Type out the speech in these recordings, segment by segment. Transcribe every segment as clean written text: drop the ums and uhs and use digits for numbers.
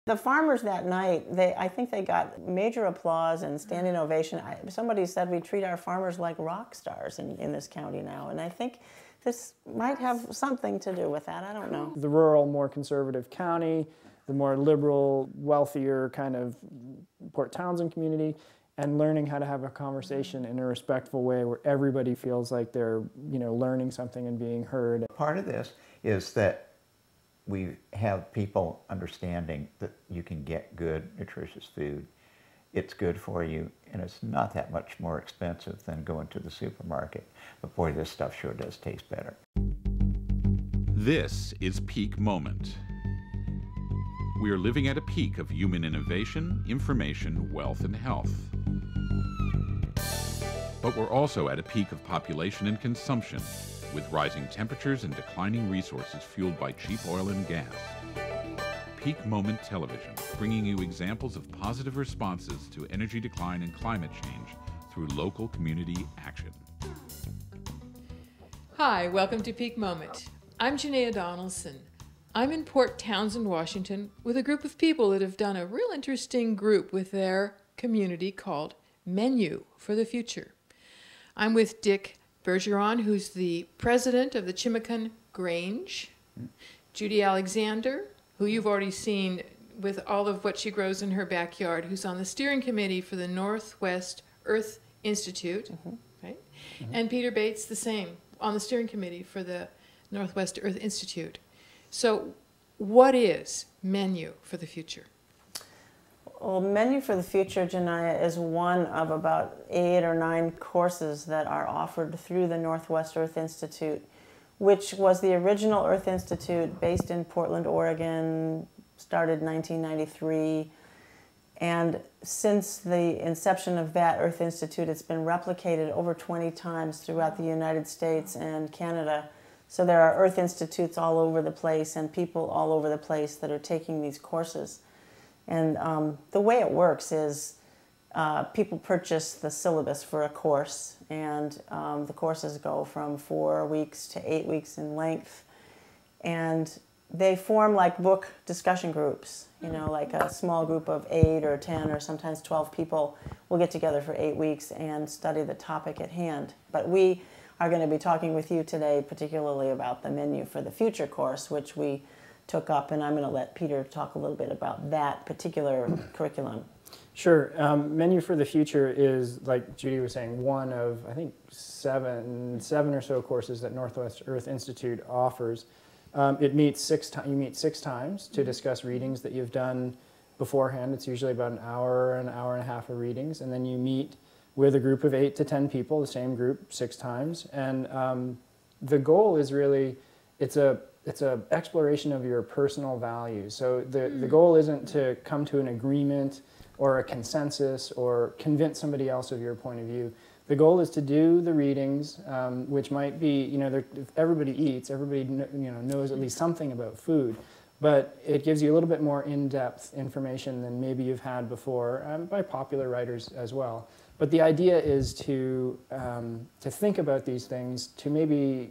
The farmers that night, I think they got major applause and standing ovation. Somebody said we treat our farmers like rock stars in this county now, and I think this might have something to do with that. I don't know. The rural, more conservative county, the more liberal, wealthier kind of Port Townsend community, and learning how to have a conversation in a respectful way where everybody feels like they're, learning something and being heard. Part of this is that we have people understanding that you can get good, nutritious food. It's good for you, and it's not that much more expensive than going to the supermarket. But boy, this stuff sure does taste better. This is Peak Moment. We are living at a peak of human innovation, information, wealth, and health. But we're also at a peak of population and consumption, with rising temperatures and declining resources fueled by cheap oil and gas. Peak Moment Television, bringing you examples of positive responses to energy decline and climate change through local community action. Hi, welcome to Peak Moment. I'm Janaea Donaldson. I'm in Port Townsend, Washington, with a group of people that have done a real interesting group with their community called Menu for the Future. I'm with Dick Bergeron, who's the president of the Chimacon Grange, Judy Alexander, who you've already seen with all of what she grows in her backyard, who's on the steering committee for the Northwest Earth Institute, right? And Peter Bates, the same, on the steering committee for the Northwest Earth Institute. So what is Menu for the Future? Well, Menu for the Future, Janaya, is one of about 8 or 9 courses that are offered through the Northwest Earth Institute, which was the original Earth Institute based in Portland, Oregon, started in 1993. And since the inception of that Earth Institute, it's been replicated over 20 times throughout the United States and Canada. So there are Earth Institutes all over the place and people all over the place that are taking these courses. And the way it works is people purchase the syllabus for a course, and the courses go from 4 weeks to 8 weeks in length. And they form like book discussion groups, like a small group of 8 or 10 or sometimes 12 people will get together for 8 weeks and study the topic at hand. But we are going to be talking with you today particularly about the Menu for the Future course, which we took up, and I'm going to let Peter talk a little bit about that particular curriculum. Sure. Menu for the Future is, like Judy was saying, one of, I think, seven or so courses that Northwest Earth Institute offers. You meet 6 times to discuss readings that you've done beforehand. It's usually about an hour and a half of readings, and then you meet with a group of 8 to 10 people, the same group, 6 times. And the goal is really, it's a exploration of your personal values. So the goal isn't to come to an agreement or a consensus or convince somebody else of your point of view. The goal is to do the readings, which might be, if everybody eats, everybody knows at least something about food, but it gives you a little bit more in-depth information than maybe you've had before, by popular writers as well. But the idea is to think about these things, to maybe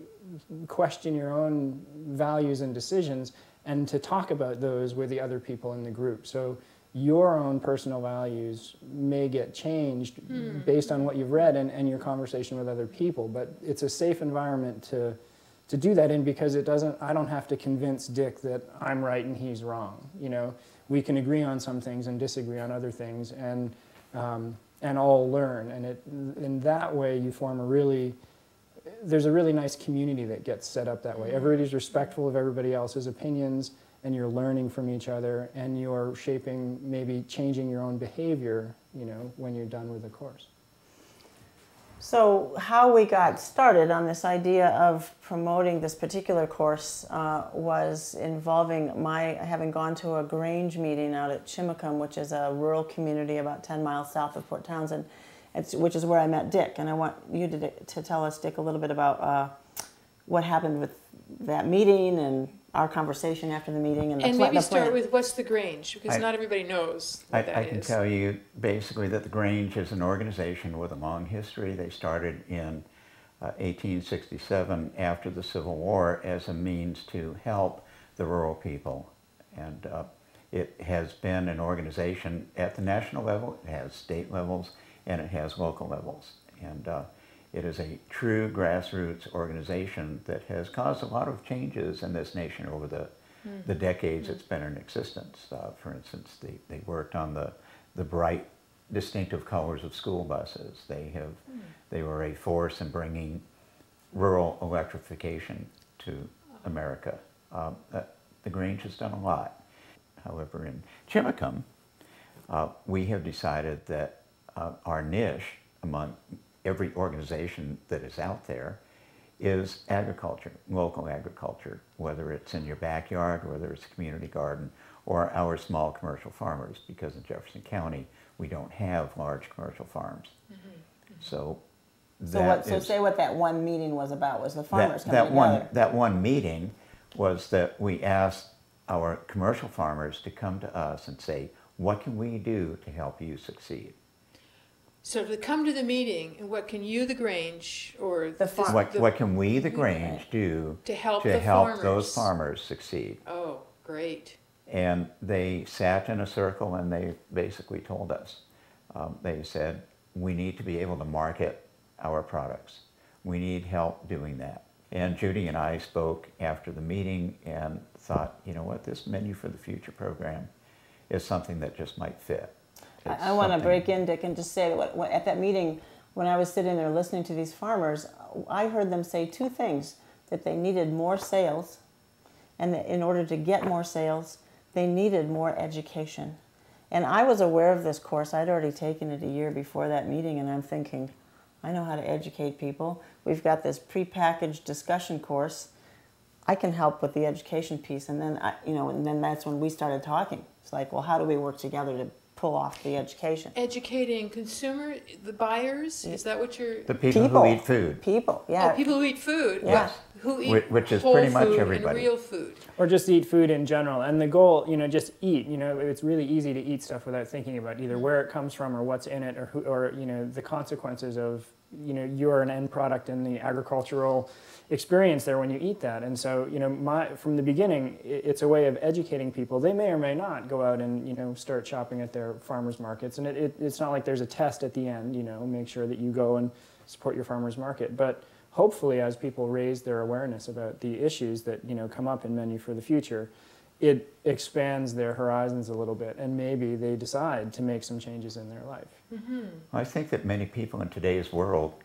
question your own values and decisions, and to talk about those with the other people in the group. So your own personal values may get changed based on what you've read and your conversation with other people, but it's a safe environment to do that in, because I don't have to convince Dick that I'm right and he's wrong. We can agree on some things and disagree on other things, and all learn. And in that way you form there's a really nice community that gets set up that way. Everybody's respectful of everybody else's opinions, and you're learning from each other, and you're maybe changing your own behavior, when you're done with the course. So how we got started on this idea of promoting this particular course was involving my having gone to a Grange meeting out at Chimacon, which is a rural community about 10 miles south of Port Townsend, which is where I met Dick. And I want you to tell us, Dick, a little bit about what happened with that meeting and our conversation after the meeting. And maybe start with what's the Grange, because not everybody knows what that is. I can tell you basically that the Grange is an organization with a long history. They started in 1867 after the Civil War as a means to help the rural people. And It has been an organization at the national level, it has state levels, and it has local levels. And it is a true grassroots organization that has caused a lot of changes in this nation over the decades it's been in existence. For instance, they worked on the bright, distinctive colors of school buses. They were a force in bringing rural electrification to America. The Grange has done a lot. However, in Chimacum, we have decided that our niche among every organization that is out there is agriculture, local agriculture, whether it's in your backyard, whether it's a community garden, or our small commercial farmers, because in Jefferson County, we don't have large commercial farms. So say what that one meeting was about, was the farmers coming together. That one meeting was that we asked our commercial farmers to come to us and say, what can we do to help you succeed? So to come to the meeting, and what can you, the Grange, or what can we, the Grange, do to help those farmers succeed? Oh, great. And they sat in a circle and they basically told us, they said, we need to be able to market our products. We need help doing that. And Judy and I spoke after the meeting and thought, you know what, this Menu for the Future program is something that just might fit. I want to break in, Dick, and just say that at that meeting, when I was sitting there listening to these farmers, I heard them say two things: that they needed more sales, and that in order to get more sales, they needed more education. And I was aware of this course. I'd already taken it a year before that meeting, and I'm thinking, I know how to educate people. We've got this prepackaged discussion course. I can help with the education piece. And then, and then that's when we started talking. It's like, well, how do we work together to pull off the education? Educating the buyers? Is that what you're... The people who eat food. People, yeah. Oh, people who eat food. Yeah. Who eat which is whole pretty much food everybody. And real food. Or just eat food in general. And the goal, just eat. It's really easy to eat stuff without thinking about either where it comes from or what's in it, or the consequences of, you're an end product in the agricultural experience there when you eat that. And so, from the beginning, it's a way of educating people. They may or may not go out and, start shopping at their farmers markets. And it's not like there's a test at the end, make sure that you go and support your farmers market. But hopefully, as people raise their awareness about the issues that, come up in Menu for the Future, it expands their horizons a little bit, and maybe they decide to make some changes in their life. Mm-hmm. I think that many people in today's world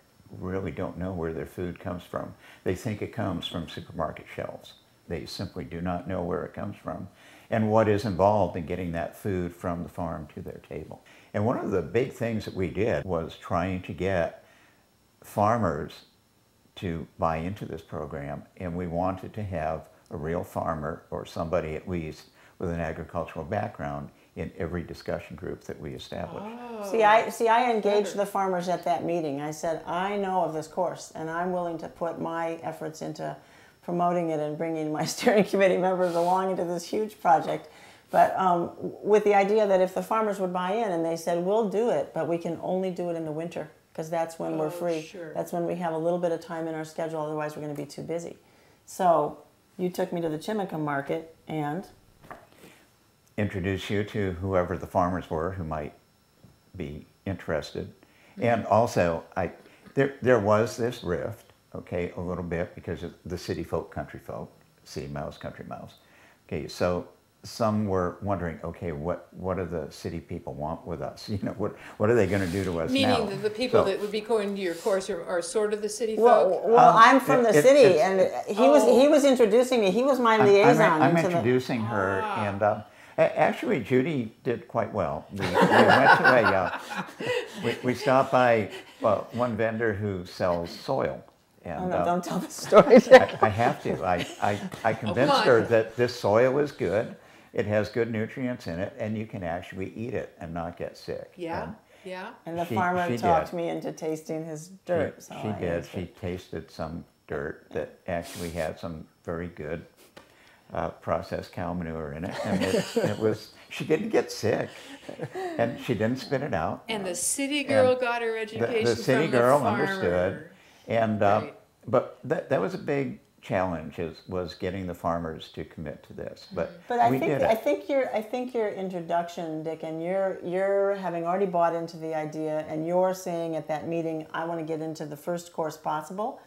really don't know where their food comes from. They think it comes from supermarket shelves. They simply do not know where it comes from and what is involved in getting that food from the farm to their table. And one of the big things that we did was trying to get farmers to buy into this program, and we wanted to have a real farmer, or somebody at least with an agricultural background, in every discussion group that we established. Oh, I engaged the farmers at that meeting. I said, I know of this course, and I'm willing to put my efforts into promoting it and bringing my steering committee members along into this huge project. But with the idea that if the farmers would buy in, and they said, we'll do it, but we can only do it in the winter, because that's when we're free. Sure. That's when we have a little bit of time in our schedule, otherwise we're going to be too busy. So you took me to the Chimacum market and introduce you to whoever the farmers were who might be interested. And also, there was this rift, okay, a little bit, because of the city folk, country folk, city mouse, country mouse. Okay, so some were wondering, okay, what do the city people want with us? What are they going to do to us now? Meaning the people that would be going to your course are sort of the city folk? folk? Well, I'm from the city, and he was introducing me. He was my liaison. I'm introducing her, and actually Judy did quite well. We went to we stopped by one vendor who sells soil. And, no, don't tell the story. I have to. I convinced her that this soil is good. It has good nutrients in it, and you can actually eat it and not get sick. Yeah, yeah. And the farmer talked me into tasting his dirt. She did. She tasted some dirt that actually had some very good processed cow manure in it, and it was. She didn't get sick, and she didn't spit it out. And the city girl got her education the city from girl the farmer. Understood, and but that was a big challenge was getting the farmers to commit to this. But I we think did it. I think your introduction, Dick, and you're having already bought into the idea, and you're saying at that meeting, I want to get into the first course possible.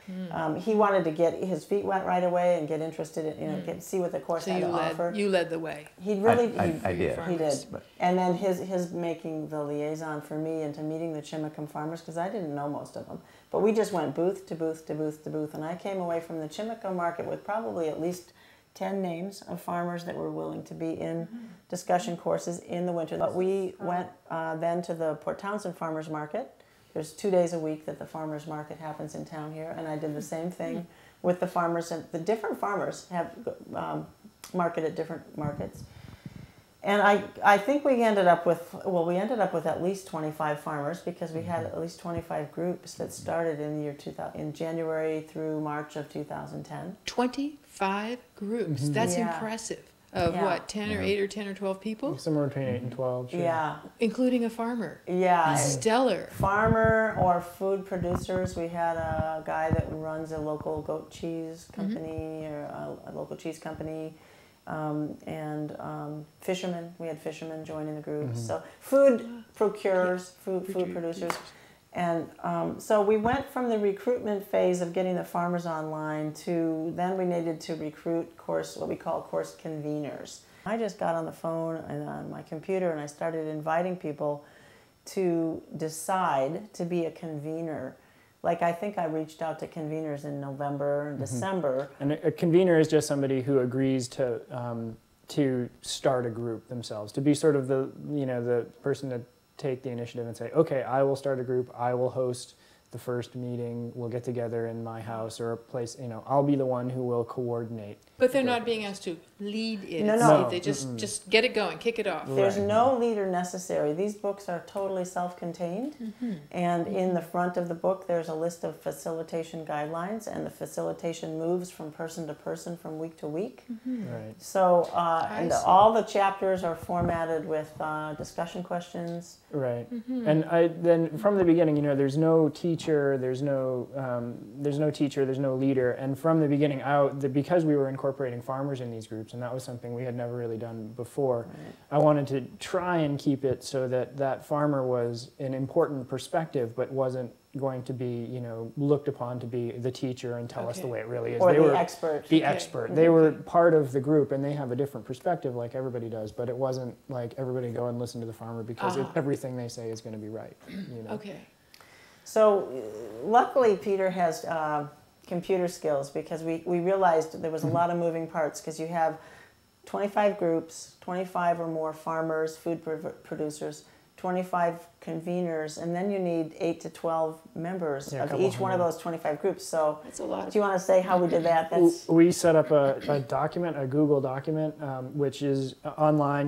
He wanted to get his feet wet right away and get interested in, see what the course So had to offer. you led the way. He really, I did. He did. And then his making the liaison for me into meeting the Chimacum farmers, because I didn't know most of them. But we just went booth to booth to booth to booth, and I came away from the Chimacum market with probably at least 10 names of farmers that were willing to be in discussion courses in the winter. But we went then to the Port Townsend Farmers Market. There's 2 days a week that the farmers market happens in town here, and I did the same thing with the farmers. And the different farmers have market at different markets. And I think we ended up with at least 25 farmers, because we had at least 25 groups that started in the year 2000, in January through March of 2010. 25 groups. That's Yeah. impressive. Of what, 10 or 8 or 10 or 12 people? Somewhere between 8 and 12. Sure. Yeah, Including a farmer. yeah. Stellar. Farmer or food producers. We had a guy that runs a local goat cheese company, or a local cheese company. And fishermen. We had fishermen joining the group. So food procurers, food producers. And so we went from the recruitment phase of getting the farmers online to then we needed to recruit what we call course conveners. I just got on the phone and on my computer and I started inviting people to decide to be a convener. Like, I think I reached out to conveners in November and December. And a convener is just somebody who agrees to start a group themselves, to be sort of the person to take the initiative and say, okay, I will start a group, I will host the first meeting, we'll get together in my house or a place, I'll be the one who will coordinate. But they're not being asked to lead it. No. They just get it going, kick it off. There's no leader necessary. These books are totally self-contained. And in the front of the book, there's a list of facilitation guidelines, and the facilitation moves from person to person from week to week. Right. So, and all the chapters are formatted with discussion questions. Right. And then from the beginning, there's no teacher, there's no teacher, there's no leader. And from the beginning out, because we were incorporating farmers in these groups, and that was something we had never really done before, I wanted to try and keep it so that farmer was an important perspective, but wasn't going to be, looked upon to be the teacher and tell us the way it really is. Or they the were expert. The expert. They were part of the group, and they have a different perspective like everybody does, but it wasn't like everybody go and listen to the farmer because everything they say is going to be right. Okay. So luckily Peter has computer skills, because we realized there was a lot of moving parts, because you have 25 groups, 25 or more farmers, food producers, 25 conveners, and then you need 8 to 12 members of each one of those 25 groups. So that's a lot. Do you want to say how we did that? We set up a document, a Google document, which is online.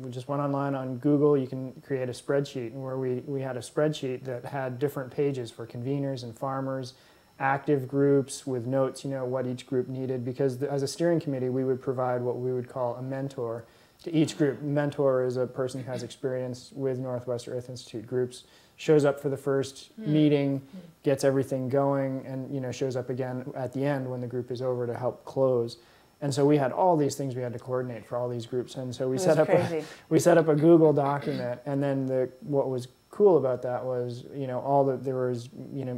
We just went online on Google. You can create a spreadsheet, and where we had a spreadsheet that had different pages for conveners and farmers, active groups with notes, what each group needed, because as a steering committee, we would provide what we would call a mentor to each group. Mentor is a person who has experience with Northwest Earth Institute groups, shows up for the first meeting, gets everything going, and shows up again at the end when the group is over to help close. And so we had all these things we had to coordinate for all these groups, and so we set up a Google document, and then what was cool about that was, there was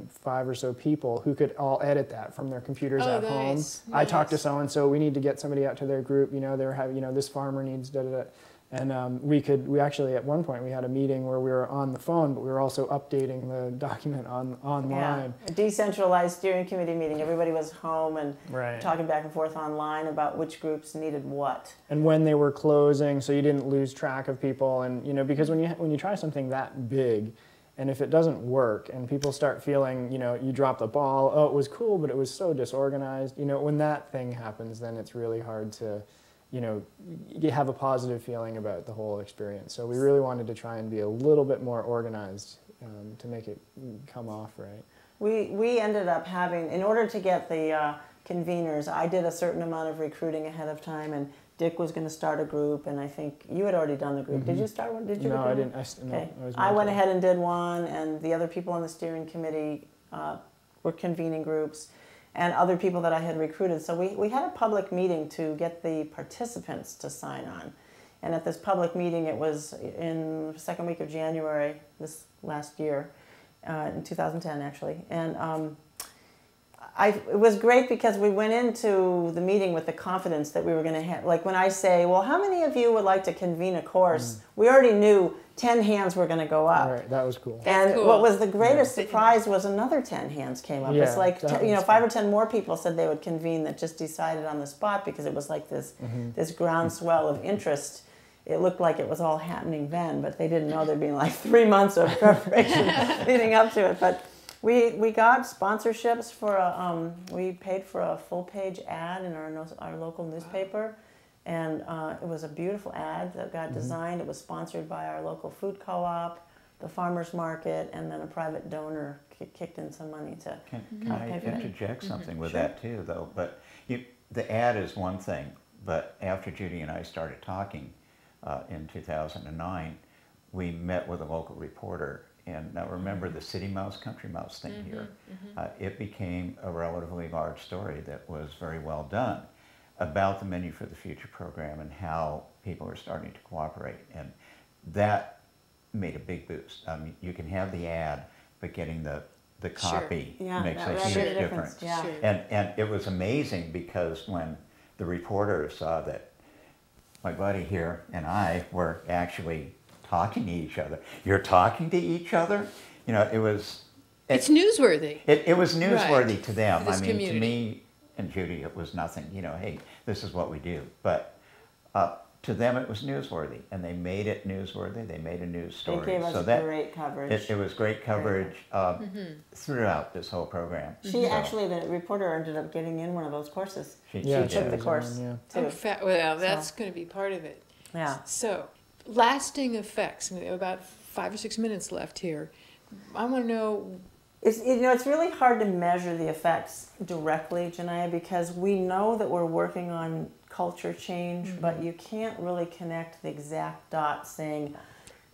5 or so people who could all edit that from their computers at home. Nice. I talked to so and so. We need to get somebody out to their group. They're having, this farmer needs da da da. And we actually at one point we had a meeting where we were on the phone, but we were also updating the document online. Yeah, a decentralized steering committee meeting. Everybody was home and talking back and forth online about which groups needed what. And when they were closing, so you didn't lose track of people. And because when you try something that big, and if it doesn't work and people start feeling, you drop the ball, oh, it was cool, but it was so disorganized. When that thing happens, then it's really hard to you have a positive feeling about the whole experience. So we really wanted to try and be a little bit more organized to make it come off right. We ended up having, in order to get the conveners, I did a certain amount of recruiting ahead of time, and Dick was going to start a group, and I think you had already done the group. Did you start one? Did you? No, I didn't. I went ahead and did one, and the other people on the steering committee were convening groups. and other people that I had recruited. So we had a public meeting to get the participants to sign on. And at this public meeting, it was in the second week of January this last year, in 2010 actually. And it was great because we went into the meeting with the confidence that we were going to have, like when I say, well, how many of you would like to convene a course? We already knew 10 hands were going to go up. All right, that was cool. And cool. what was the greatest surprise was another 10 hands came up. Yeah, It's like, that you know, was 5 or 10 more people said they would convene that just decided on the spot because it was like this, this groundswell of interest. It looked like it was all happening then, but they didn't know there'd be like 3 months of preparation leading up to it. But we got sponsorships for we paid for a full-page ad in our local newspaper, and it was a beautiful ad that got designed. It was sponsored by our local food co-op, the farmers market, and then a private donor kicked in some money to Can I pay for it. interject something with Sure. that too, though? But the ad is one thing, but after Judy and I started talking in 2009, we met with a local reporter. And now remember the city mouse, country mouse thing here. It became a relatively large story that was very well done about the Menu for the Future program and how people are starting to cooperate. And that made a big boost. I mean, you can have the ad, but getting the copy Yeah, makes that a made huge a difference. difference. Yeah. Sure. And it was amazing because when the reporter saw that my buddy here and I were actually talking to each other. You're talking to each other? You know, it was... It's newsworthy. It was newsworthy Right. to them. For this I mean, community. to me and Judy, it was nothing. You know, hey, this is what we do. But to them, it was newsworthy. And they made it newsworthy. They made a news story. They gave us so that, great coverage. it was great coverage throughout this whole program. She actually, the reporter ended up getting in one of those courses. She Yeah, did. Took the was course on, yeah. too. Well, that's going to be part of it. Yeah. So, lasting effects. We have about 5 or 6 minutes left here. I want to know. It's really hard to measure the effects directly, Janaya, because we know that we're working on culture change, but you can't really connect the exact dots saying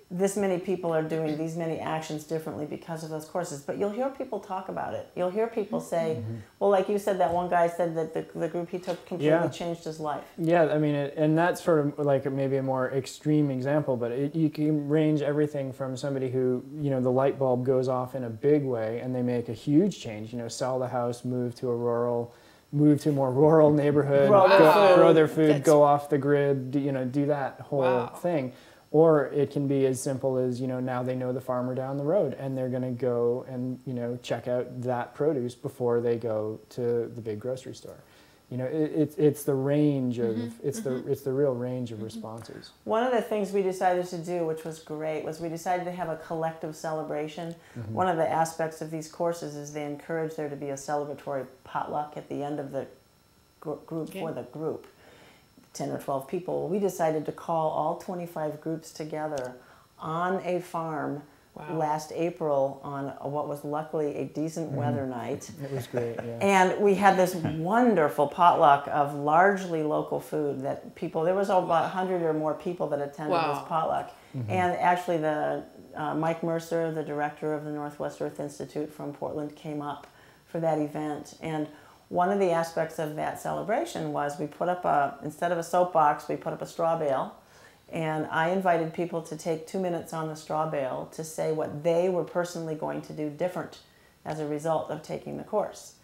this many people are doing these many actions differently because of those courses. But you'll hear people talk about it. You'll hear people say, well, like you said, that one guy said that the group he took completely changed his life. Yeah, I mean, and that's sort of like maybe a more extreme example, but you can range everything from somebody who, you know, the light bulb goes off in a big way and they make a huge change, you know, sell the house, move to a more rural neighborhood, grow their food, That's- go off the grid, you know, do that whole Wow. thing. Or it can be as simple as, you know, now they know the farmer down the road and they're going to go and, you know, check out that produce before they go to the big grocery store. You know, it's the range of, it's the real range of responses. One of the things we decided to do, which was great, was we decided to have a collective celebration. One of the aspects of these courses is they encourage there to be a celebratory potluck at the end of the group for the group, 10 or 12 people. We decided to call all 25 groups together on a farm last April on what was luckily a decent weather night. It was great, yeah. And we had this wonderful potluck of largely local food that people, there was about 100 or more people that attended this potluck. And actually the Mike Mercer, the director of the Northwest Earth Institute from Portland, came up for that event. And one of the aspects of that celebration was we put up instead of a soapbox, we put up a straw bale. And I invited people to take 2 minutes on the straw bale to say what they were personally going to do different as a result of taking the course.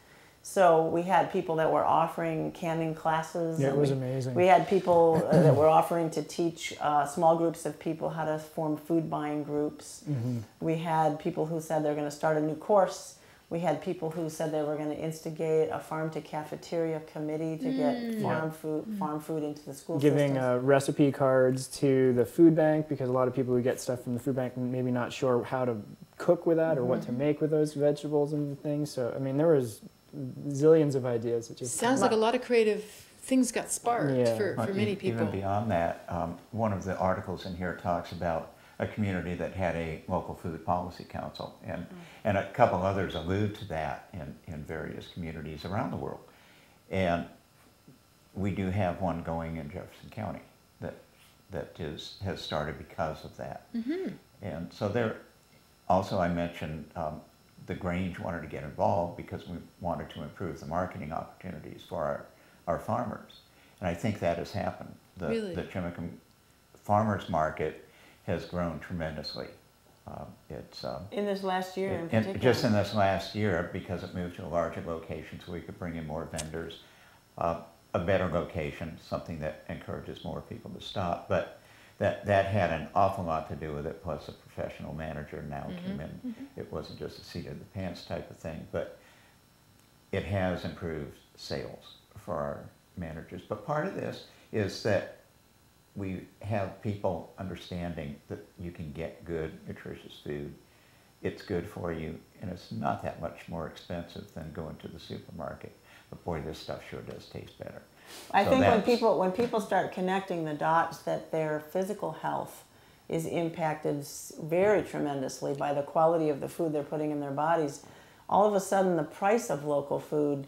So we had people that were offering canning classes. Yeah, it was amazing. We had people that were offering to teach small groups of people how to form food buying groups. We had people who said they're going to start a new course. We had people who said they were going to instigate a farm to cafeteria committee to get farm food into the school Giving systems. recipe cards to the food bank, because a lot of people who get stuff from the food bank maybe not sure how to cook with that or what to make with those vegetables and things. So I mean, there was zillions of ideas. It just Sounds like a lot of creative things got sparked Yeah. for many people. Even beyond that, one of the articles in here talks about a community that had a local food policy council, and a couple others allude to that in various communities around the world. And we do have one going in Jefferson County that has started because of that. And so there, also I mentioned the Grange wanted to get involved because we wanted to improve the marketing opportunities for our farmers. And I think that has happened. Really? The Chimicum Farmers Market has grown tremendously. It's In this last year in particular. just in this last year, because it moved to a larger location so we could bring in more vendors, a better location, something that encourages more people to stop. But that had an awful lot to do with it, plus a professional manager now came in. It wasn't just a seat of the pants type of thing, but it has improved sales for our managers. But part of this is that we have people understanding that you can get good, nutritious food. It's good for you, and it's not that much more expensive than going to the supermarket. But boy, this stuff sure does taste better. I So think that's- when people start connecting the dots that their physical health is impacted very tremendously by the quality of the food they're putting in their bodies, all of a sudden the price of local food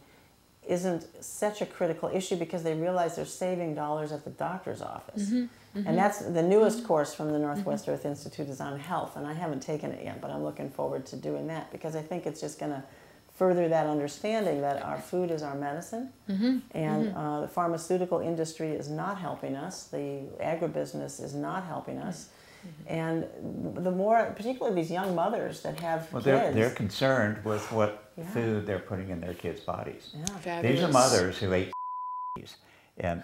isn't such a critical issue because they realize they're saving dollars at the doctor's office. And that's the newest course from the Northwest Earth Institute is on health, and I haven't taken it yet, but I'm looking forward to doing that because I think it's just going to further that understanding that our food is our medicine, and the pharmaceutical industry is not helping us, the agribusiness is not helping us, and the more, particularly these young mothers that have Well, kids. they're concerned with what Yeah. food they're putting in their kids' bodies. Yeah. Fabulous. These are mothers who ate and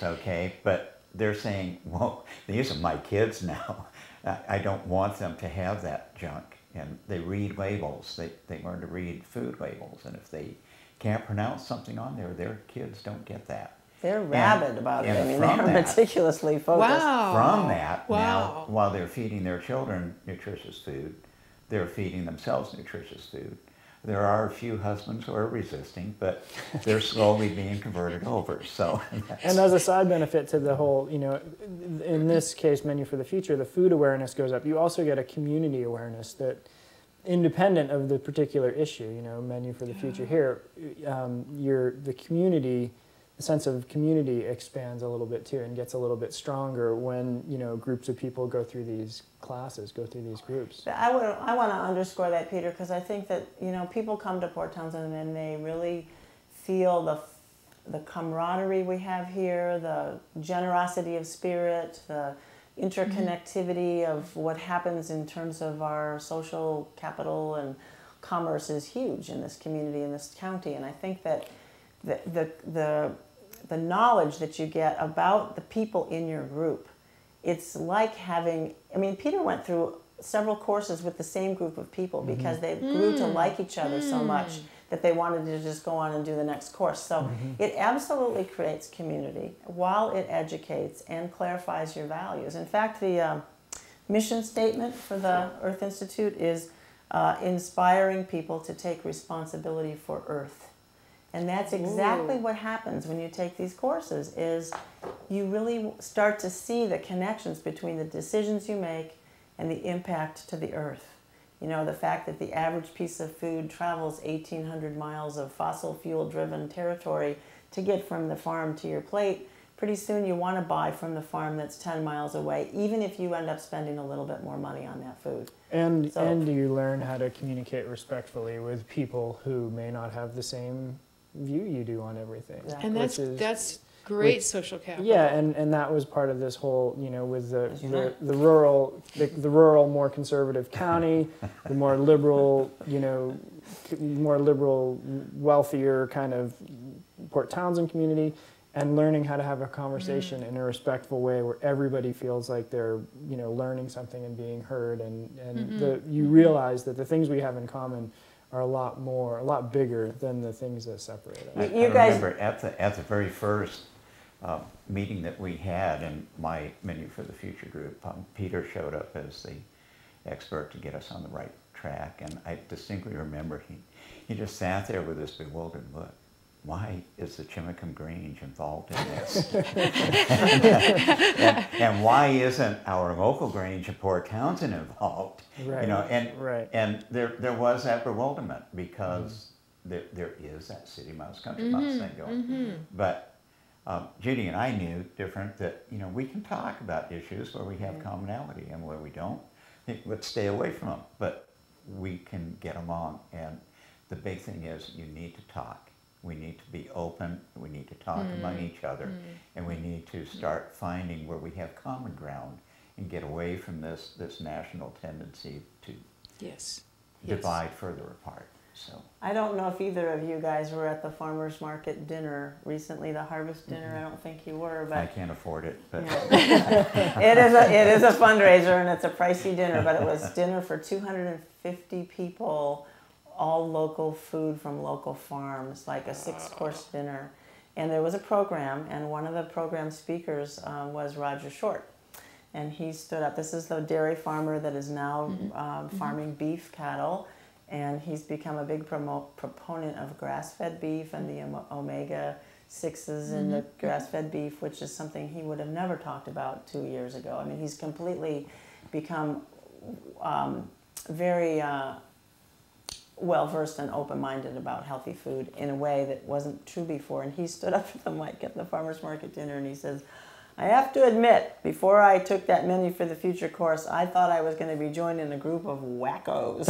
okay, but they're saying, well, these are my kids now. I don't want them to have that junk. And they read labels. They learn to read food labels. And if they can't pronounce something on there, their kids don't get that. They're rabid about it. I and mean, from they're that- meticulously focused. Wow. From that, Wow. now, while they're feeding their children nutritious food, they're feeding themselves nutritious food. There are a few husbands who are resisting, but they're slowly being converted over. So, And as a side benefit to the whole, you know, in this case, Menu for the Future, the food awareness goes up. You also get a community awareness that, independent of the particular issue, you know, Menu for the Future here, the community, the sense of community expands a little bit too and gets a little bit stronger when, you know, groups of people go through these classes, go through these groups. I want to underscore that, Peter, because I think that, you know, people come to Port Townsend and they really feel the camaraderie we have here, the generosity of spirit, the interconnectivity of what happens in terms of our social capital and commerce is huge in this community, in this county. And I think that the knowledge that you get about the people in your group, it's like having, I mean, Peter went through several courses with the same group of people because they grew to like each other so much that they wanted to just go on and do the next course. So it absolutely creates community while it educates and clarifies your values. In fact, the mission statement for the Earth Institute is inspiring people to take responsibility for Earth. And that's exactly what happens when you take these courses, is you really start to see the connections between the decisions you make and the impact to the earth. You know, the fact that the average piece of food travels 1,800 miles of fossil fuel driven territory to get from the farm to your plate, pretty soon you want to buy from the farm that's 10 miles away, even if you end up spending a little bit more money on that food. And you learn how to communicate respectfully with people who may not have the same view you do on everything. Yeah. And that's great social capital. Yeah, and that was part of this whole, you know, with the rural, more conservative county, the more liberal, you know, wealthier kind of Port Townsend community, and learning how to have a conversation in a respectful way where everybody feels like they're, you know, learning something and being heard, and you realize that the things we have in common are a lot bigger than the things that separate us. You I guys- remember at the very first meeting that we had in my Menu for the Future group, Peter showed up as the expert to get us on the right track, and I distinctly remember he just sat there with this bewildered look. Why is the Chimicum Grange involved in this? and why isn't our local Grange in Port Townsend involved? Right. You know, Right. and there was that bewilderment because there is that city mouse, country mouse thing going. But Judy and I knew different that, you know, we can talk about issues where we have commonality, and where we don't, let's stay away from them. But we can get along. And the big thing is you need to talk. We need to be open, we need to talk among each other, and we need to start finding where we have common ground and get away from this national tendency to Yes. divide further apart. So I don't know if either of you guys were at the farmers market dinner recently, the harvest dinner. I don't think you were, but I can't afford it, but it is a fundraiser and it's a pricey dinner, but it was dinner for 250 people, all local food from local farms, like a 6-course dinner. And there was a program, and one of the program speakers was Roger Short. And he stood up. This is the dairy farmer that is now farming beef cattle. And he's become a big proponent of grass-fed beef and the omega-6s in the grass-fed beef, which is something he would have never talked about 2 years ago. I mean, he's completely become very well-versed and open-minded about healthy food in a way that wasn't true before. And he stood up at the mic at the farmer's market dinner and he says, I have to admit, before I took that Menu for the Future course, I thought I was going to be joining a group of wackos.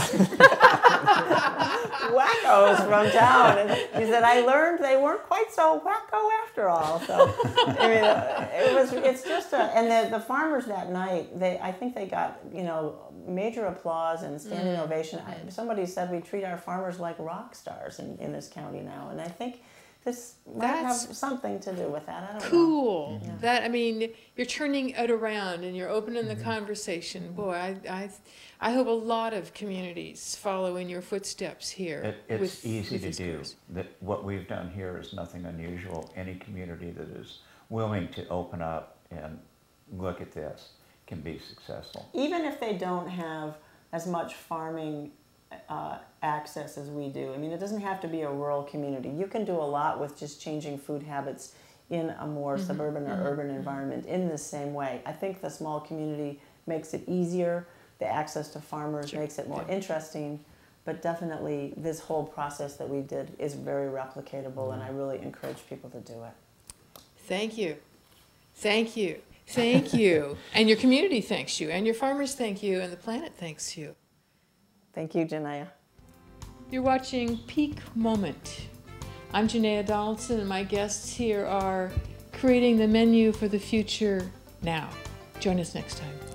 Wackos from town. And he said, I learned they weren't quite so wacko after all. So, I mean, it's just and the farmers that night, I think they got, major applause and standing ovation. Somebody said we treat our farmers like rock stars in this county now. And I think this might have something to do with that. I don't know. Cool. That, I mean, you're turning it around and you're opening the conversation. Boy, I hope a lot of communities follow in your footsteps here. It's easy to do. What we've done here is nothing unusual. Any community that is willing to open up and look at this can be successful. Even if they don't have as much farming access as we do. I mean, it doesn't have to be a rural community. You can do a lot with just changing food habits in a more suburban or urban environment in the same way. I think the small community makes it easier. The access to farmers makes it more interesting. But definitely this whole process that we did is very replicatable, and I really encourage people to do it. Thank you. Thank you. Thank you. And your community thanks you, and your farmers thank you, and the planet thanks you. Thank you, Janaya. You're watching Peak Moment. I'm Janaya Donaldson, and my guests here are creating the menu for the future now. Join us next time.